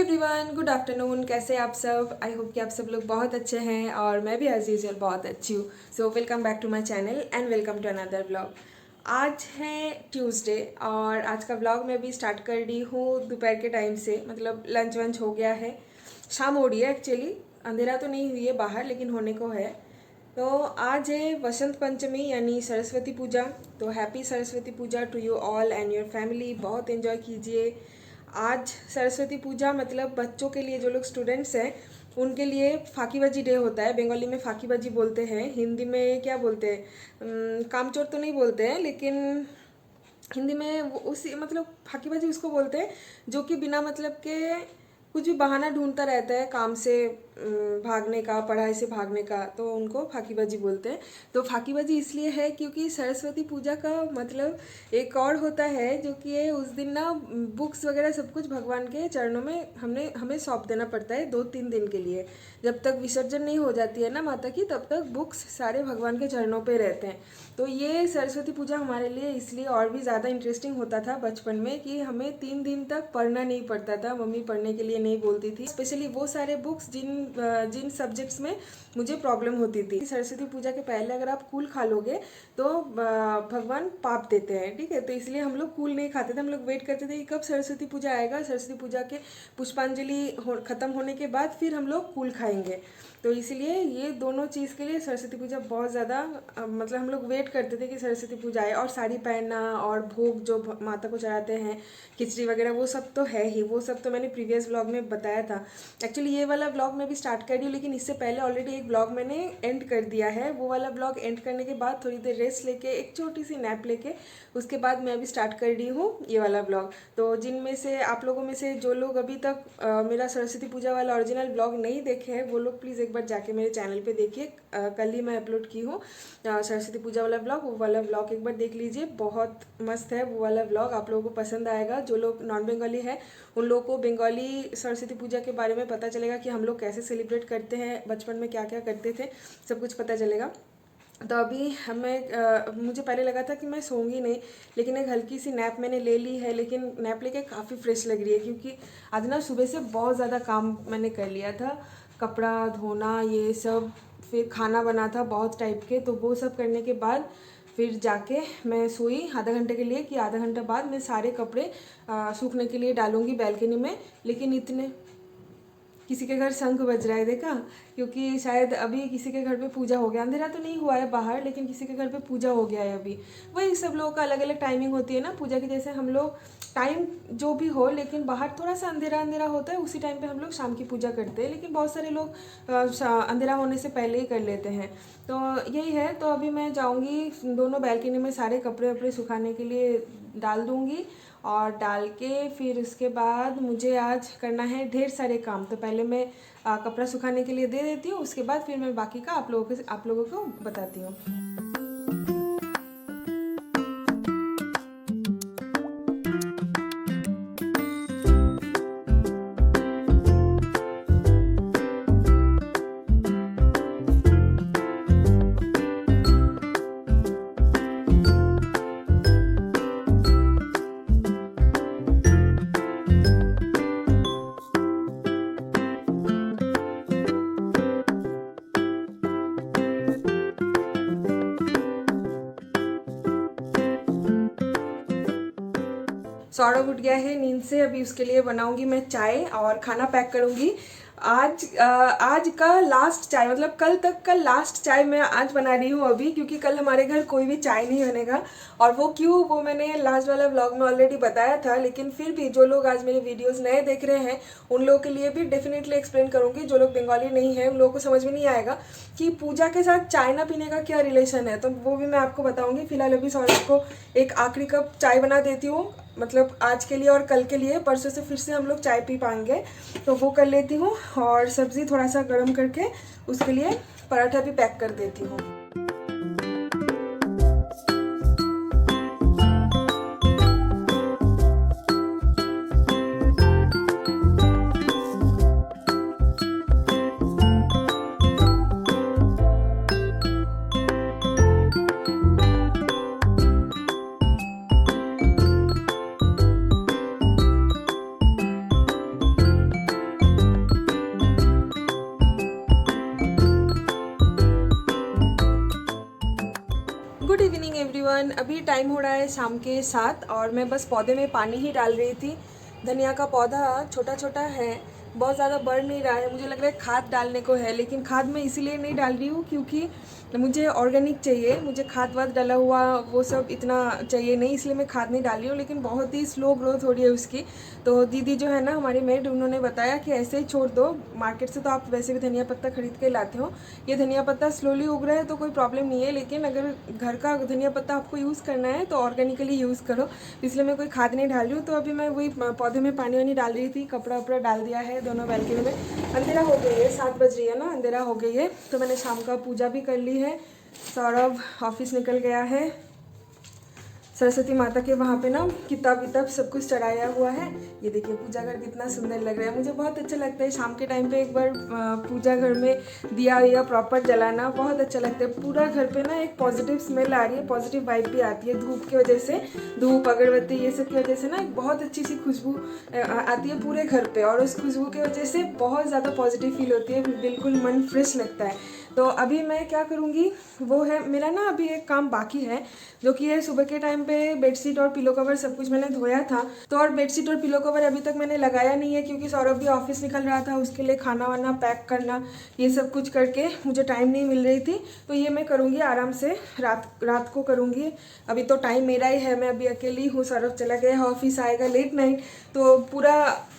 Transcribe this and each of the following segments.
Everyone, good afternoon. कैसे हैं आप सब? आई होप कि आप सब लोग बहुत अच्छे हैं और मैं भी एज यूजुअल बहुत अच्छी हूँ। So welcome back to my channel and welcome to another vlog. आज है ट्यूसडे और आज का व्लॉग मैं भी स्टार्ट कर रही हूँ दोपहर के टाइम से। मतलब लंच वंच हो गया है, शाम हो रही है एक्चुअली, अंधेरा तो नहीं हुई है बाहर लेकिन होने को है। तो आज है वसंत पंचमी यानी सरस्वती पूजा। तो happy Saraswati Puja to you all and your family. बहुत एंजॉय कीजिए। आज सरस्वती पूजा मतलब बच्चों के लिए, जो लोग स्टूडेंट्स हैं उनके लिए फाकीबाजी डे होता है। बंगाली में फाकीबाजी बोलते हैं, हिंदी में क्या बोलते हैं, कामचोर तो नहीं बोलते हैं लेकिन हिंदी में उसी मतलब फाकीबाजी उसको बोलते हैं जो कि बिना मतलब के कुछ भी बहाना ढूंढता रहता है काम से भागने का, पढ़ाई से भागने का, तो उनको फाकीबाजी बोलते हैं। तो फाकीबाजी इसलिए है क्योंकि सरस्वती पूजा का मतलब एक और होता है जो कि है उस दिन ना बुक्स वगैरह सब कुछ भगवान के चरणों में हमें सौंप देना पड़ता है 2-3 दिन के लिए। जब तक विसर्जन नहीं हो जाती है ना माता की, तब तक बुक्स सारे भगवान के चरणों पे रहते हैं। तो ये सरस्वती पूजा हमारे लिए इसलिए और भी ज़्यादा इंटरेस्टिंग होता था बचपन में कि हमें 3 दिन तक पढ़ना नहीं पड़ता था। मम्मी पढ़ने के लिए नहीं बोलती थी, स्पेशली वो सारे बुक्स जिन सब्जेक्ट्स में मुझे प्रॉब्लम होती थी। सरस्वती पूजा के पहले अगर आप कूल खा लोगे तो भगवान पाप देते हैं, ठीक है। तो इसलिए हम लोग कूल नहीं खाते थे, हम लोग वेट करते थे कि कब सरस्वती पूजा आएगा, सरस्वती पूजा के पुष्पांजलि खत्म होने के बाद फिर हम लोग कूल खाएंगे। तो इसलिए ये दोनों चीज़ के लिए सरस्वती पूजा बहुत ज़्यादा मतलब हम लोग वेट करते थे कि सरस्वती पूजा आए। और साड़ी पहनना और भोग जो माता को चढ़ाते हैं, खिचड़ी वगैरह, वो सब तो है ही। वो सब तो मैंने प्रीवियस व्लॉग में बताया था। एक्चुअली ये वाला व्लॉग मैं भी स्टार्ट कर रही हूँ लेकिन इससे पहले ऑलरेडी एक व्लॉग मैंने एंड कर दिया है। वो वाला व्लॉग एंड करने के बाद थोड़ी देर रेस्ट लेके, एक छोटी सी नैप लेके, उसके बाद मैं अभी स्टार्ट कर रही हूँ ये वाला व्लॉग। तो जिनमें से आप लोगों में से जो लोग अभी तक मेरा सरस्वती पूजा वाला ओरिजिनल व्लॉग नहीं देखे हैं वो लोग प्लीज़ एक बार जाके मेरे चैनल पे देखिए। कल ही मैं अपलोड की हूँ सरस्वती पूजा वाला व्लॉग। वो वाला व्लॉग एक बार देख लीजिए, बहुत मस्त है वो वाला व्लॉग, आप लोगों को पसंद आएगा। जो लोग नॉन बंगाली है उन लोगों को बंगाली सरस्वती पूजा के बारे में पता चलेगा कि हम लोग कैसे सेलिब्रेट करते हैं, बचपन में क्या क्या करते थे, सब कुछ पता चलेगा। तो अभी मुझे पहले लगा था कि मैं सोऊंगी नहीं, लेकिन एक हल्की सी नैप मैंने ले ली है। लेकिन नैप लेके काफ़ी फ्रेश लग रही है क्योंकि आज ना सुबह से बहुत ज़्यादा काम मैंने कर लिया था, कपड़ा धोना ये सब, फिर खाना बना था बहुत टाइप के। तो वो सब करने के बाद फिर जाके मैं सोई आधा घंटे के लिए कि आधा घंटा बाद मैं सारे कपड़े सूखने के लिए डालूंगी बैल्कनी में। लेकिन इतने किसी के घर शंख बज रहा है, देखा? क्योंकि शायद अभी किसी के घर पे पूजा हो गया। अंधेरा तो नहीं हुआ है बाहर लेकिन किसी के घर पे पूजा हो गया है अभी। वही सब लोगों का अलग अलग टाइमिंग होती है ना पूजा की। जैसे हम लोग टाइम जो भी हो लेकिन बाहर थोड़ा सा अंधेरा अंधेरा होता है, उसी टाइम पे हम लोग शाम की पूजा करते हैं। लेकिन बहुत सारे लोग अंधेरा होने से पहले ही कर लेते हैं। तो यही है। तो अभी मैं जाऊँगी दोनों बैल्कनी में सारे कपड़े वपड़े सुखाने के लिए डाल दूँगी और डाल के फिर उसके बाद मुझे आज करना है ढेर सारे काम। तो पहले मैं कपड़ा सुखाने के लिए दे देती हूँ, उसके बाद फिर मैं बाकी का आप लोगों को बताती हूँ। सौरभ उठ गया है नींद से, अभी उसके लिए बनाऊंगी मैं चाय और खाना पैक करूंगी। आज का लास्ट चाय, मतलब कल तक का लास्ट चाय मैं आज बना रही हूँ अभी, क्योंकि कल हमारे घर कोई भी चाय नहीं बनेगा। और वो क्यों, वो मैंने लास्ट वाला व्लॉग में ऑलरेडी बताया था। लेकिन फिर भी जो लोग आज मेरे वीडियोस नए देख रहे हैं उन लोगों के लिए भी डेफिनेटली एक्सप्लेन करूँगी। जो लोग बंगाली नहीं है उन लोगों को समझ में नहीं आएगा कि पूजा के साथ चाय ना पीने का क्या रिलेशन है, तो वो भी मैं आपको बताऊँगी। फिलहाल अभी सौरभ को एक आखिरी कप चाय बना देती हूँ, मतलब आज के लिए और कल के लिए। परसों से फिर से हम लोग चाय पी पाएंगे, तो वो कर लेती हूँ। और सब्ज़ी थोड़ा सा गर्म करके उसके लिए पराठा भी पैक कर देती हूँ। अभी टाइम हो रहा है शाम के 7 और मैं बस पौधे में पानी ही डाल रही थी। धनिया का पौधा छोटा छोटा है, बहुत ज़्यादा बढ़ नहीं रहा है। मुझे लग रहा है खाद डालने को है, लेकिन खाद मैं इसीलिए नहीं डाल रही हूँ क्योंकि मुझे ऑर्गेनिक चाहिए। मुझे खाद वाद डाला हुआ वो सब इतना चाहिए नहीं, इसलिए मैं खाद नहीं डाल रही हूँ। लेकिन बहुत ही स्लो ग्रोथ हो रही है उसकी। तो दीदी जो है ना हमारी मेड, उन्होंने बताया कि ऐसे ही छोड़ दो, मार्केट से तो आप वैसे भी धनिया पत्ता खरीद के लाते हो, ये धनिया पत्ता स्लोली उग रहा है तो कोई प्रॉब्लम नहीं है, लेकिन अगर घर का धनिया पत्ता आपको यूज़ करना है तो ऑर्गेनिकली यूज़ करो। इसलिए मैं कोई खाद नहीं डाल रही हूँ। तो अभी मैं वही पौधे में पानी वानी डाल रही थी, कपड़ा वपड़ा डाल दिया है दोनों बैल्कनी में। अंधेरा हो गई है, 7 बज रही है ना, अंधेरा हो गई है। तो मैंने शाम का पूजा भी कर ली है। सौरभ ऑफिस निकल गया है। सरस्वती माता के वहाँ पे ना किताब विताब सब कुछ चढ़ाया हुआ है। ये देखिए पूजा घर कितना सुंदर लग रहा है। मुझे बहुत अच्छा लगता है शाम के टाइम पे एक बार पूजा घर में दिया या प्रॉपर जलाना, बहुत अच्छा लगता है। पूरा घर पे ना एक पॉजिटिव स्मेल आ रही है, पॉजिटिव वाइब भी आती है धूप की वजह से। धूप अगरबत्ती ये सब की वजह से ना एक बहुत अच्छी सी खुशबू आती है पूरे घर पे, और उस खुशबू की वजह से बहुत ज़्यादा पॉजिटिव फील होती है, बिल्कुल मन फ्रेश लगता है। तो अभी मैं क्या करूँगी वो है, मेरा ना अभी एक काम बाकी है, जो कि है सुबह के टाइम पे बेडशीट और पिलो कवर सब कुछ मैंने धोया था। तो और बेडशीट और पिलो कवर अभी तक मैंने लगाया नहीं है क्योंकि सौरभ भी ऑफिस निकल रहा था, उसके लिए खाना वाना पैक करना ये सब कुछ करके मुझे टाइम नहीं मिल रही थी। तो ये मैं करूँगी आराम से, रात को करूँगी। अभी तो टाइम मेरा ही है, मैं अभी अकेली हूँ, सौरभ चला गया ऑफिस, आएगा लेट नाइट, तो पूरा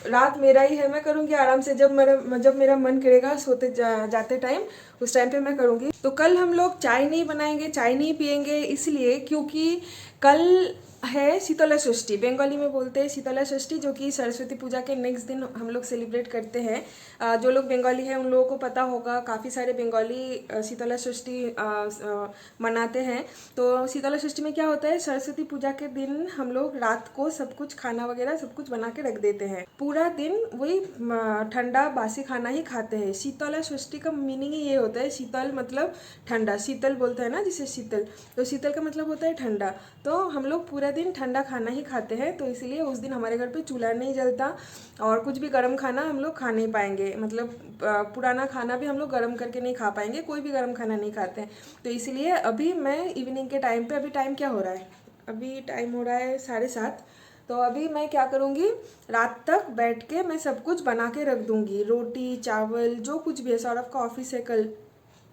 रात मेरा ही है। मैं करूँगी आराम से, जब मेरा मन करेगा सोते जाते टाइम, उस टाइम पे मैं करूँगी। तो कल हम लोग चाय नहीं बनाएंगे, चाय नहीं पियेंगे, इसलिए क्योंकि कल है शीतला षष्ठी। बंगाली में बोलते हैं शीतला षष्ठी, जो कि सरस्वती पूजा के नेक्स्ट दिन हम लोग सेलिब्रेट करते हैं। जो लोग बंगाली हैं उन लोगों को पता होगा, काफ़ी सारे बंगाली शीतला षष्ठी मनाते हैं। तो शीतला षष्ठी में क्या होता है, सरस्वती पूजा के दिन हम लोग रात को सब कुछ खाना वगैरह सब कुछ बना के रख देते हैं, पूरा दिन वही ठंडा बासी खाना ही खाते हैं। शीतला षष्ठी का मीनिंग ही ये होता है, शीतल मतलब ठंडा, शीतल बोलते हैं ना जिसे शीतल, तो शीतल का मतलब होता है ठंडा। तो हम लोग पूरा दिन ठंडा खाना ही खाते हैं, तो इसलिए उस दिन हमारे घर पे चूल्हा नहीं जलता और कुछ भी गर्म खाना हम लोग खा नहीं पाएंगे, मतलब पुराना खाना भी हम लोग गर्म करके नहीं खा पाएंगे, कोई भी गर्म खाना नहीं खाते हैं। तो इसलिए अभी मैं इवनिंग के टाइम पे, अभी टाइम क्या हो रहा है, अभी टाइम हो रहा है 7:30। तो अभी मैं क्या करूँगी, रात तक बैठ के मैं सब कुछ बना के रख दूँगी, रोटी चावल जो कुछ भी है। सौरभ का ऑफिस है कल,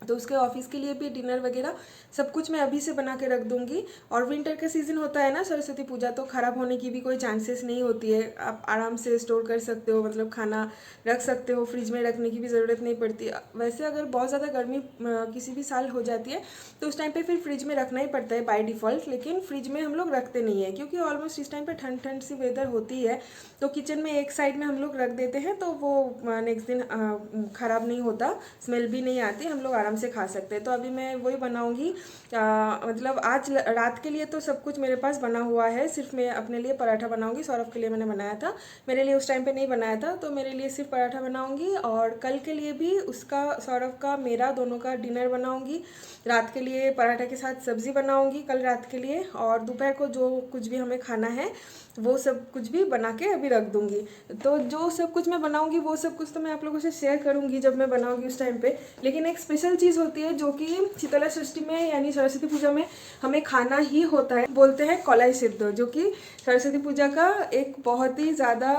तो उसके ऑफिस के लिए भी डिनर वगैरह सब कुछ मैं अभी से बना के रख दूंगी। और विंटर का सीज़न होता है ना सरस्वती पूजा, तो ख़राब होने की भी कोई चांसेस नहीं होती है, आप आराम से स्टोर कर सकते हो, मतलब खाना रख सकते हो, फ्रिज में रखने की भी ज़रूरत नहीं पड़ती। वैसे अगर बहुत ज़्यादा गर्मी किसी भी साल हो जाती है तो उस टाइम पे फिर फ्रिज में रखना ही पड़ता है बाय डिफ़ॉल्ट, लेकिन फ्रिज में हम लोग रखते नहीं है क्योंकि ऑलमोस्ट इस टाइम पे ठंड ठंड सी वेदर होती है। तो किचन में एक साइड में हम लोग रख देते हैं, तो वो नेक्स्ट दिन ख़राब नहीं होता, स्मेल भी नहीं आती, हम लोग आराम से खा सकते हैं। तो अभी मैं वही बनाऊंगी, मतलब आज रात के लिए तो सब कुछ मेरे पास बना हुआ है, सिर्फ मैं अपने लिए पराठा बनाऊंगी। सौरभ के लिए मैंने बनाया था, मेरे लिए उस टाइम पे नहीं बनाया था, तो मेरे लिए सिर्फ पराठा बनाऊंगी। और कल के लिए भी उसका, सौरभ का, मेरा दोनों का डिनर बनाऊंगी। रात के लिए पराठा के साथ सब्ज़ी बनाऊंगी कल रात के लिए, और दोपहर को जो कुछ भी हमें खाना है वो सब कुछ भी बना के अभी रख दूंगी। तो जो सब कुछ मैं बनाऊंगी वो सब कुछ तो मैं आप लोगों से शेयर करूंगी जब मैं बनाऊंगी उस टाइम पे। लेकिन एक स्पेशल चीज़ होती है जो कि शीतला षष्ठी में यानी सरस्वती पूजा में हमें खाना ही होता है, बोलते हैं कौलाई सिद्ध, जो कि सरस्वती पूजा का एक बहुत ही ज़्यादा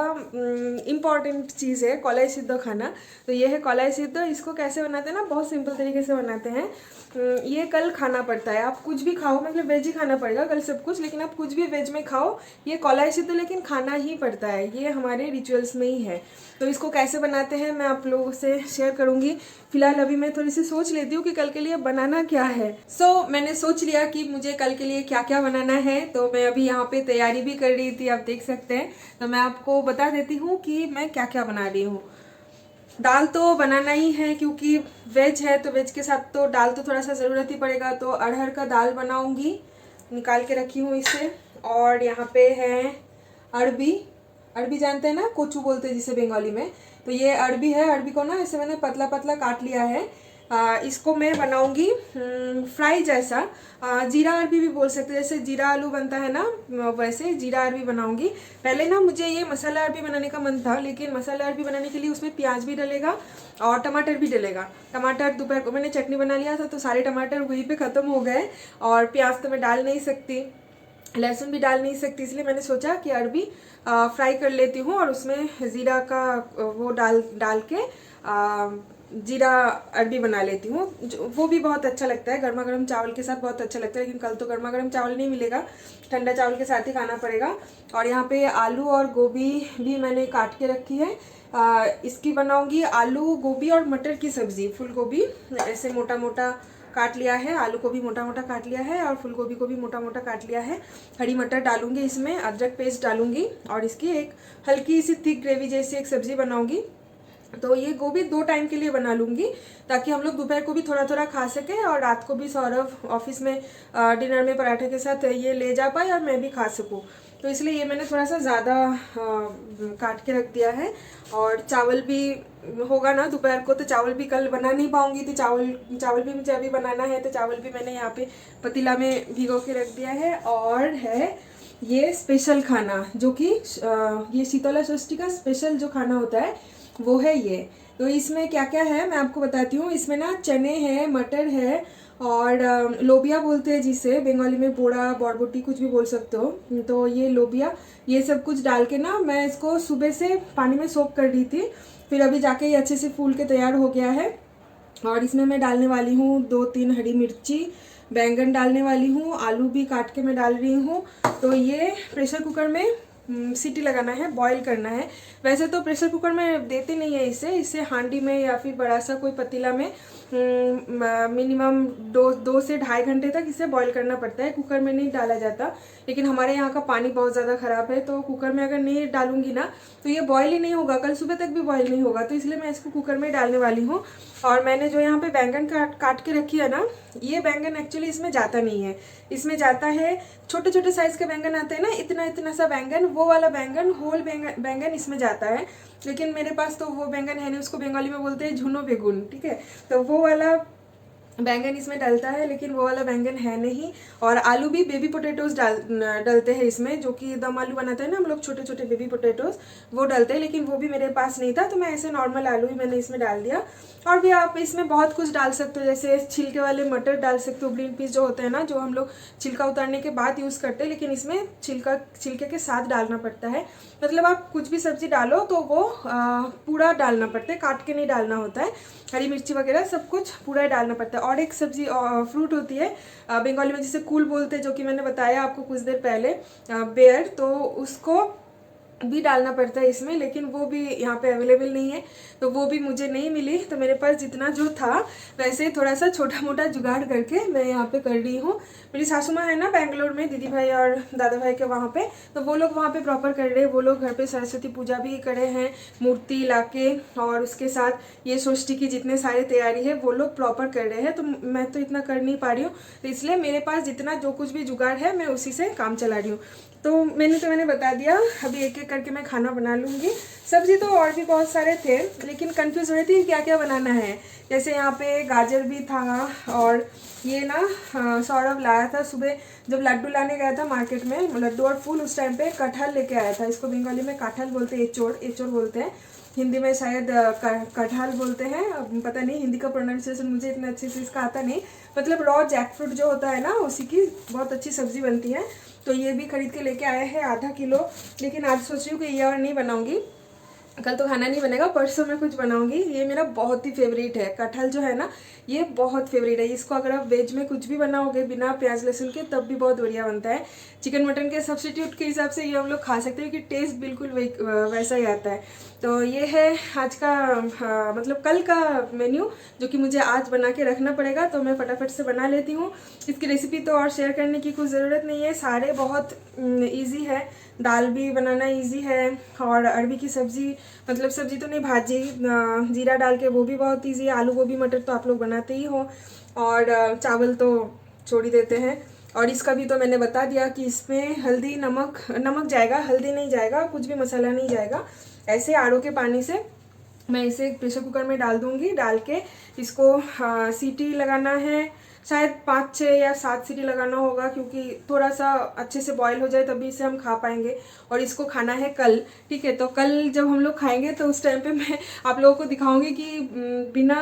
इम्पॉर्टेंट चीज़ है कौलाई सिद्ध खाना। तो ये है कौलाई सिद्ध। इसको कैसे बनाते हैं ना, बहुत सिंपल तरीके से बनाते हैं। ये कल खाना पड़ता है, आप कुछ भी खाओ, मतलब वेज ही खाना पड़ेगा कल सब कुछ, लेकिन आप कुछ भी वेज में खाओ, ये कौलाई सिद्ध लेकिन खाना ही पड़ता है, ये हमारे रिचुअल्स में ही है। तो इसको कैसे बनाते हैं मैं आप लोगों से शेयर करूंगी। फिलहाल अभी मैं थोड़ी सी सोच लेती हूँ कि कल के लिए बनाना क्या है। मैंने सोच लिया कि मुझे कल के लिए क्या क्या बनाना है, तो मैं अभी यहाँ पे तैयारी भी कर रही थी, आप देख सकते हैं। तो मैं आपको बता देती हूँ कि मैं क्या क्या बना रही हूँ। दाल तो बनाना ही है क्योंकि वेज है, तो वेज के साथ तो दाल तो थोड़ा सा ज़रूरत ही पड़ेगा। तो अरहर का दाल बनाऊंगी, निकाल के रखी हूँ इसे। और यहाँ पे है अरबी, अरबी जानते हैं ना, कोचू बोलते हैं जिसे बंगाली में। तो ये अरबी है, अरबी को ना ऐसे मैंने पतला पतला काट लिया है। इसको मैं बनाऊंगी फ्राई जैसा, जीरा अरबी भी बोल सकते हैं, जैसे जीरा आलू बनता है ना वैसे जीरा अरबी बनाऊंगी। पहले ना मुझे ये मसाला अरबी बनाने का मन था, लेकिन मसाला अरबी बनाने के लिए उसमें प्याज भी डलेगा और टमाटर भी डलेगा। टमाटर दोपहर को मैंने चटनी बना लिया था तो सारे टमाटर वहीं पे ख़त्म हो गए, और प्याज तो मैं डाल नहीं सकती, लहसुन भी डाल नहीं सकती, इसलिए मैंने सोचा कि अरबी फ्राई कर लेती हूँ और उसमें ज़ीरा का वो डाल के जीरा अरबी बना लेती हूँ। वो भी बहुत अच्छा लगता है, गर्मा गर्म चावल के साथ बहुत अच्छा लगता है। लेकिन कल तो गर्मा गर्म चावल नहीं मिलेगा, ठंडा चावल के साथ ही खाना पड़ेगा। और यहाँ पे आलू और गोभी भी मैंने काट के रखी है, इसकी बनाऊंगी आलू गोभी और मटर की सब्ज़ी। फूल गोभी ऐसे मोटा मोटा काट लिया है, आलू को भी मोटा मोटा काट लिया है और फूल गोभी को भी मोटा मोटा काट लिया है। हरी मटर डालूंगी इसमें, अदरक पेस्ट डालूंगी और इसकी एक हल्की सी थिक ग्रेवी जैसी एक सब्ज़ी बनाऊंगी। तो ये गोभी 2 टाइम के लिए बना लूँगी, ताकि हम लोग दोपहर को भी थोड़ा थोड़ा खा सकें और रात को भी सौरभ ऑफिस में डिनर में पराठे के साथ ये ले जा पाए और मैं भी खा सकूँ। तो इसलिए ये मैंने थोड़ा सा ज़्यादा काट के रख दिया है। और चावल भी होगा ना दोपहर को, तो चावल भी कल बना नहीं पाऊँगी, तो चावल भी मुझे अभी बनाना है। तो चावल भी मैंने यहाँ पे पतीला में भिगो के रख दिया है। और है ये स्पेशल खाना, जो कि ये शीतला षष्ठी का स्पेशल जो खाना होता है वो है ये। तो इसमें क्या क्या है मैं आपको बताती हूँ। इसमें ना चने हैं, मटर है और लोबिया बोलते हैं जिसे बंगाली में, बोड़ा बरबटी कुछ भी बोल सकते हो। तो ये लोबिया, ये सब कुछ डाल के ना मैं इसको सुबह से पानी में सोक कर दी थी, फिर अभी जाके ये अच्छे से फूल के तैयार हो गया है। और इसमें मैं डालने वाली हूँ 2-3 हरी मिर्ची, बैंगन डालने वाली हूँ, आलू भी काट के मैं डाल रही हूँ। तो ये प्रेशर कुकर में सीटी लगाना है, बॉईल करना है। वैसे तो प्रेशर कुकर में देते नहीं है इसे हांडी में या फिर बड़ा सा कोई पतीला में मिनिमम 2 से 2.5 घंटे तक इसे बॉईल करना पड़ता है, कुकर में नहीं डाला जाता। लेकिन हमारे यहाँ का पानी बहुत ज़्यादा ख़राब है, तो कुकर में अगर नहीं डालूंगी ना तो ये बॉईल ही नहीं होगा, कल सुबह तक भी बॉईल नहीं होगा। तो इसलिए मैं इसको कुकर में डालने वाली हूँ। और मैंने जो यहाँ पे बैंगन काट के रखी है ना, ये बैंगन एक्चुअली इसमें जाता नहीं है, इसमें जाता है छोटे छोटे साइज़ के बैंगन आते हैं ना, इतना इतना सा बैंगन, वो वाला बैंगन, होल बैंगन इसमें जाता है। लेकिन मेरे पास तो वो बैंगन है नहीं, उसको बंगाली में बोलते हैं झुनो बेगुन, ठीक है। तो वो वाला बैंगन इसमें डलता है, लेकिन वो वाला बैंगन है नहीं। और आलू भी बेबी पोटैटोज डलते हैं इसमें, जो कि दम आलू बनाते हैं ना हम लोग, छोटे छोटे बेबी पोटैटोज वो डलते हैं, लेकिन वो भी मेरे पास नहीं था, तो मैं ऐसे नॉर्मल आलू ही मैंने इसमें डाल दिया। और भी आप इसमें बहुत कुछ डाल सकते हो, जैसे छिलके वाले मटर डाल सकते हो, ग्रीन पीस जो होते हैं ना, जो हम लोग छिलका उतारने के बाद यूज़ करते हैं, लेकिन इसमें छिलके के साथ डालना पड़ता है। मतलब आप कुछ भी सब्जी डालो तो वो पूरा डालना पड़ता है, काट के नहीं डालना होता है। हरी मिर्ची वगैरह सब कुछ पूरा डालना पड़ता है। और एक सब्जी फ्रूट होती है बंगाली में जिसे कूल बोलते हैं, जो कि मैंने बताया आपको कुछ देर पहले, बेर, तो उसको भी डालना पड़ता है इसमें, लेकिन वो भी यहाँ पे अवेलेबल नहीं है, तो वो भी मुझे नहीं मिली। तो मेरे पास जितना जो था वैसे थोड़ा सा छोटा मोटा जुगाड़ करके मैं यहाँ पे कर रही हूँ। मेरी सासू माँ है ना बेंगलोर में, दीदी भाई और दादा भाई के वहाँ पे, तो वो लोग वहाँ पे प्रॉपर कर रहे हैं। वो लोग घर पे सरस्वती पूजा भी करे हैं, मूर्ति लाके, और उसके साथ ये षष्ठी की जितने सारी तैयारी है वो लोग प्रॉपर कर रहे हैं। तो मैं तो इतना कर नहीं पा रही हूँ, तो इसलिए मेरे पास जितना जो कुछ भी जुगाड़ है मैं उसी से काम चला रही हूँ। तो मैंने बता दिया, अभी एक एक करके मैं खाना बना लूँगी। सब्जी तो और भी बहुत सारे थे, लेकिन कंफ्यूज हो रही थी क्या क्या बनाना है। जैसे यहाँ पे गाजर भी था, और ये ना सौरभ लाया था सुबह जब लड्डू लाने गया था मार्केट में, लड्डू और फूल, उस टाइम पे कटहल लेके आया था। इसको बंगाली में कटहल बोलते हैं, एचोर बोलते हैं, हिंदी में शायद कटहल बोलते हैं, पता नहीं, हिंदी का प्रोनाउंसिएशन मुझे इतना अच्छे से इसका आता नहीं। मतलब रॉ जैक फ्रूट जो होता है ना, उसी की बहुत अच्छी सब्जी बनती है। तो ये भी खरीद के लेके आए हैं आधा किलो, लेकिन आज सोच रही हूँ कि ये और नहीं बनाऊंगी, कल तो खाना नहीं बनेगा, परसों में कुछ बनाऊंगी। ये मेरा बहुत ही फेवरेट है, कटहल जो है ना ये बहुत फेवरेट है। इसको अगर आप वेज में कुछ भी बनाओगे बिना प्याज लहसुन के तब भी बहुत बढ़िया बनता है। चिकन मटन के सब्स्टिट्यूट के हिसाब से ये हम लोग खा सकते हैं, कि टेस्ट बिल्कुल वैसा ही आता है। तो ये है आज का मतलब कल का मेन्यू, जो कि मुझे आज बना के रखना पड़ेगा, तो मैं फटाफट से बना लेती हूँ। इसकी रेसिपी तो और शेयर करने की कुछ ज़रूरत नहीं है, सारे बहुत ईजी है। दाल भी बनाना इजी है, और अरबी की सब्ज़ी, मतलब सब्ज़ी तो नहीं, भाजी जीरा डाल के, वो भी बहुत इजी है। आलू गोभी मटर तो आप लोग बनाते ही हो, और चावल तो छोड़ ही देते हैं। और इसका भी तो मैंने बता दिया कि इसमें हल्दी नमक जाएगा, हल्दी नहीं जाएगा, कुछ भी मसाला नहीं जाएगा। ऐसे आड़ों के पानी से मैं इसे प्रेशर कुकर में डाल दूँगी। डाल के इसको सीटी लगाना है, शायद 5-6 या 7 सीटी लगाना होगा, क्योंकि थोड़ा सा अच्छे से बॉईल हो जाए तभी इसे हम खा पाएंगे। और इसको खाना है कल, ठीक है। तो कल जब हम लोग खाएंगे तो उस टाइम पे मैं आप लोगों को दिखाऊंगी कि बिना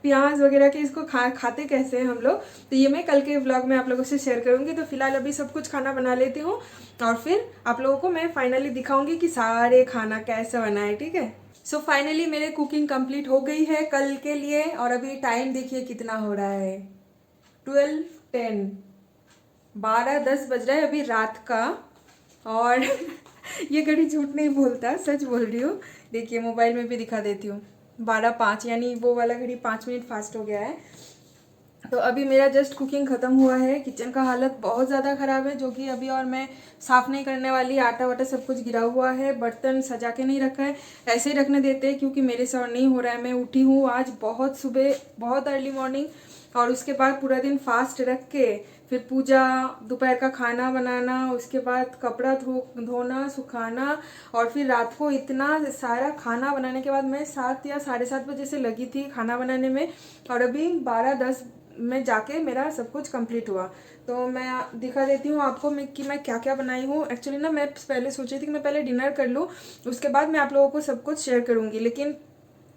प्याज वगैरह के इसको खाते कैसे हैं हम लोग। तो ये मैं कल के व्लॉग में आप लोगों से शेयर करूँगी। तो फिलहाल अभी सब कुछ खाना बना लेती हूँ और फिर आप लोगों को मैं फाइनली दिखाऊँगी कि सारे खाना कैसे बना है, ठीक है। सो फाइनली मेरे कुकिंग कंप्लीट हो गई है कल के लिए। और अभी टाइम देखिए कितना हो रहा है, 12:10, 12:10 बज रहा है अभी रात का। और ये घड़ी झूठ नहीं बोलता, सच बोल रही हूँ। देखिए मोबाइल में भी दिखा देती हूँ, 12:05, यानी वो वाला घड़ी 5 मिनट फास्ट हो गया है। तो अभी मेरा जस्ट कुकिंग ख़त्म हुआ है। किचन का हालत बहुत ज़्यादा ख़राब है, जो कि अभी और मैं साफ़ नहीं करने वाली। आटा वाटा सब कुछ गिरा हुआ है, बर्तन सजा के नहीं रखा है, ऐसे ही रखने देते हैं क्योंकि मेरे से और नहीं हो रहा है। मैं उठी हूँ आज बहुत सुबह, बहुत अर्ली मॉर्निंग, और उसके बाद पूरा दिन फास्ट रख के फिर पूजा, दोपहर का खाना बनाना, उसके बाद कपड़ा धोना, सुखाना, और फिर रात को इतना सारा खाना बनाने के बाद मैं 7 या 7:30 बजे से लगी थी खाना बनाने में। और अभी 12:10 में जाके मेरा सब कुछ कंप्लीट हुआ। तो मैं दिखा देती हूँ आपको कि मैं क्या क्या बनाई हूँ। एक्चुअली ना मैं पहले सोची थी कि मैं पहले डिनर कर लूँ, उसके बाद मैं आप लोगों को सब कुछ शेयर करूँगी। लेकिन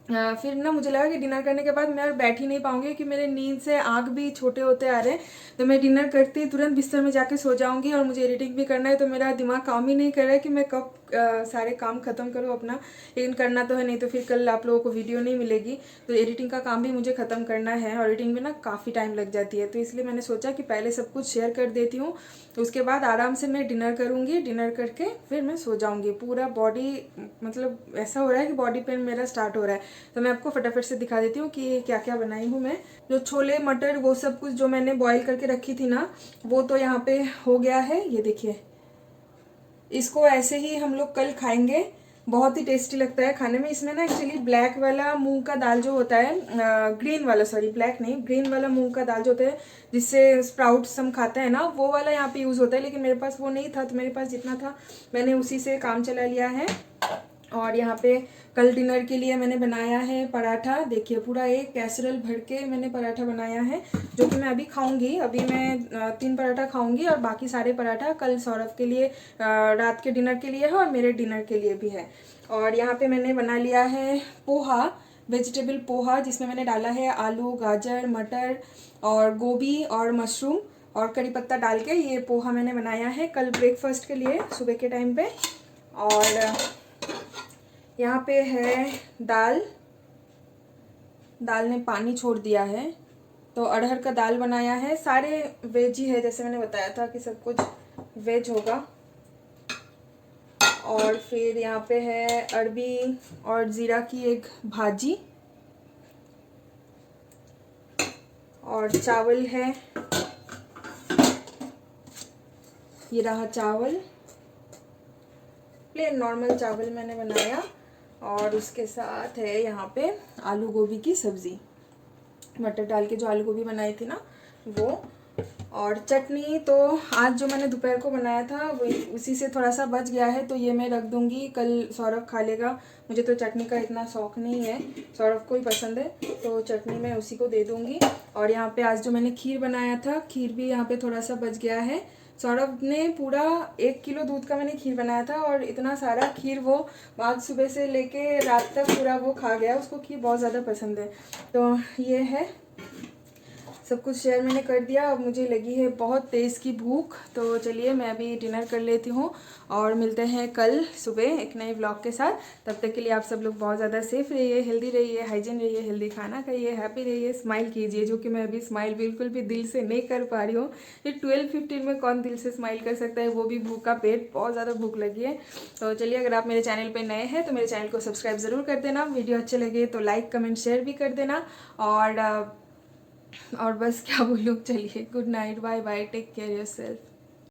फिर ना मुझे लगा कि डिनर करने के बाद मैं बैठ ही नहीं पाऊंगी, क्योंकि मेरे नींद से आँख भी छोटे होते आ रहे हैं। तो मैं डिनर करते ही तुरंत बिस्तर में जाके सो जाऊंगी, और मुझे एडिटिंग भी करना है। तो मेरा दिमाग काम ही नहीं कर रहा है कि मैं कब सारे काम ख़त्म करूँ अपना। लेकिन करना तो है, नहीं तो फिर कल आप लोगों को वीडियो नहीं मिलेगी। तो एडिटिंग का काम भी मुझे ख़त्म करना है, और एडिटिंग में ना काफ़ी टाइम लग जाती है। तो इसलिए मैंने सोचा कि पहले सब कुछ शेयर कर देती हूँ, तो उसके बाद आराम से मैं डिनर करूँगी। डिनर करके फिर मैं सो जाऊँगी। पूरा बॉडी मतलब ऐसा हो रहा है कि बॉडी पेन मेरा स्टार्ट हो रहा है। तो मैं आपको फटाफट से दिखा देती हूँ कि क्या क्या बनाई हूँ मैं। जो छोले मटर वो सब कुछ जो मैंने बॉईल करके रखी थी ना, वो तो यहाँ पे हो गया है। ये देखिए, इसको ऐसे ही हम लोग कल खाएंगे। बहुत ही टेस्टी लगता है खाने में। इसमें ना एक्चुअली ब्लैक वाला मूंग का दाल जो होता है, ग्रीन वाला, सॉरी ब्लैक नहीं, ग्रीन वाला मूंग का दाल जो होता है जिससे स्प्राउट्स हम खाते हैं ना, वो वाला यहाँ पे यूज़ होता है। लेकिन मेरे पास वो नहीं था, तो मेरे पास जितना था मैंने उसी से काम चला लिया है। और यहाँ पे कल डिनर के लिए मैंने बनाया है पराठा। देखिए पूरा एक कैसरल भर के मैंने पराठा बनाया है, जो कि मैं अभी खाऊंगी। अभी मैं 3 पराठा खाऊंगी, और बाकी सारे पराठा कल सौरभ के लिए रात के डिनर के लिए है, और मेरे डिनर के लिए भी है। और यहाँ पे मैंने बना लिया है पोहा, वेजिटेबल पोहा, जिसमें मैंने डाला है आलू, गाजर, मटर और गोभी और मशरूम और करी पत्ता डाल के। ये पोहा मैंने बनाया है कल ब्रेकफास्ट के लिए सुबह के टाइम पे। और यहाँ पे है दाल, दाल ने पानी छोड़ दिया है, तो अरहर का दाल बनाया है। सारे वेज ही है, जैसे मैंने बताया था कि सब कुछ वेज होगा। और फिर यहाँ पे है अरबी और ज़ीरा की एक भाजी, और चावल है, ये रहा चावल, प्लेन नॉर्मल चावल मैंने बनाया। और उसके साथ है यहाँ पे आलू गोभी की सब्ज़ी, मटर डाल के जो आलू गोभी बनाई थी ना वो। और चटनी तो आज जो मैंने दोपहर को बनाया था वही, उसी से थोड़ा सा बच गया है, तो ये मैं रख दूँगी, कल सौरभ खा लेगा। मुझे तो चटनी का इतना शौक नहीं है, सौरभ को ही पसंद है, तो चटनी मैं उसी को दे दूँगी। और यहाँ पे आज जो मैंने खीर बनाया था, खीर भी यहाँ पे थोड़ा सा बच गया है। सौरभ ने पूरा 1 किलो दूध का मैंने खीर बनाया था, और इतना सारा खीर वो आज सुबह से लेके रात तक पूरा वो खा गया। उसको खीर बहुत ज़्यादा पसंद है। तो ये है, सब कुछ शेयर मैंने कर दिया। अब मुझे लगी है बहुत तेज़ की भूख, तो चलिए मैं अभी डिनर कर लेती हूँ, और मिलते हैं कल सुबह एक नए व्लॉग के साथ। तब तक के लिए आप सब लोग बहुत ज़्यादा सेफ रहिए, हेल्दी रहिए, हाइजीन रहिए, हेल्दी खाना खाइए, हैप्पी रहिए, स्माइल कीजिए, जो कि मैं अभी स्माइल बिल्कुल भी दिल से नहीं कर पा रही हूँ। ये 12:15 में कौन दिल से स्माइल कर सकता है, वो भी भूखा पेट, बहुत ज़्यादा भूख लगी है। तो चलिए, अगर आप मेरे चैनल पर नए हैं तो मेरे चैनल को सब्सक्राइब ज़रूर कर देना, वीडियो अच्छे लगे तो लाइक कमेंट शेयर भी कर देना। और बस क्या बोलूँ, चलिए good night, bye bye, take care yourself.